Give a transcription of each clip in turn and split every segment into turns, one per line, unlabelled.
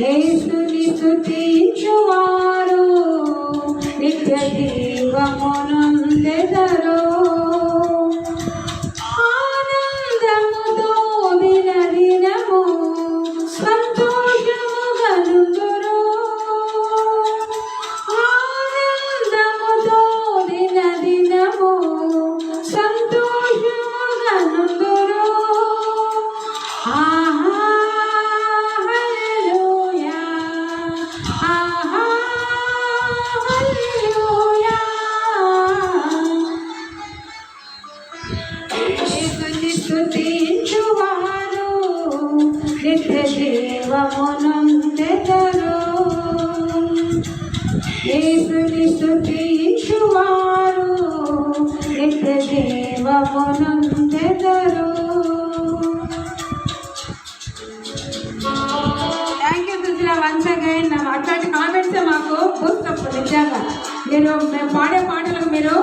యేసుని స్తుతించువారు నిత్య జీవమునందెదరు. ఆనందముతో దినదినము సంతోషము గలుగురు. ఆనందముతో దినదినము సంతోషము గలుగురు. స్తుతించువారు నిత్య జీవమునందెదరు. యేసుని స్తుతించువారు నిత్య జీవమునందెదరు. Thank you Sushila once again. అట్లాంటి కామెంట్స్ మాకు బూస్టప్ నిజంగా. మీరు మేము పాడే పాటలకు మీరు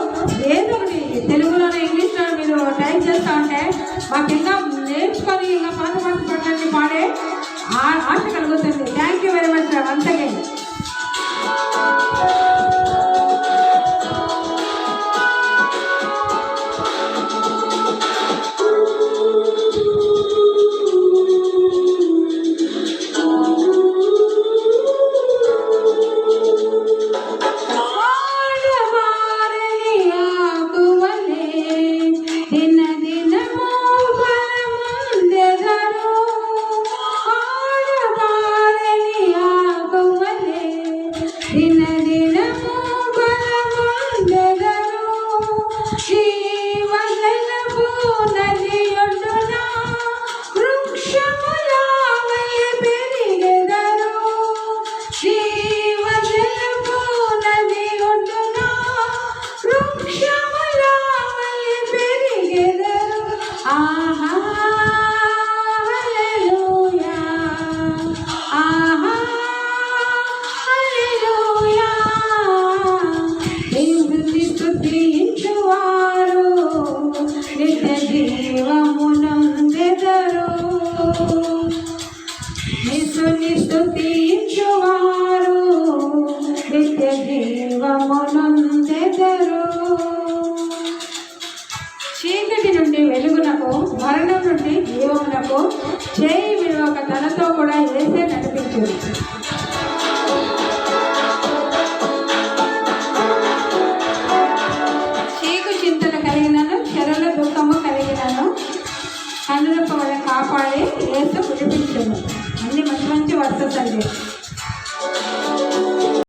ఏదో ఒకటి తెలుగులోనే ఇంగ్లీష్లో మీరు టైప్ చేస్తూ ఉంటే మాకు ఇంకా నేర్చుకొని ఇంకా పాత పాటలన్నీ పాడే ఆశ కలుగుతుంది. Thank you very much once again. యేసుని స్తుతించువారు నిత్య జీవమునందెదరు. చీకటి నుండి వెలుగునకు, మరణం నుండి జీవమునకు చేయి విలువక తనతో కూడా యేసే నడిపించారు. చీకు చింతలు కలిగినను, శరల దుఃఖము కలిగినను కనురూప వల్ల కాపాడి యేసు విడిపించను. అన్ని మంచి మంచి వస్తుంది.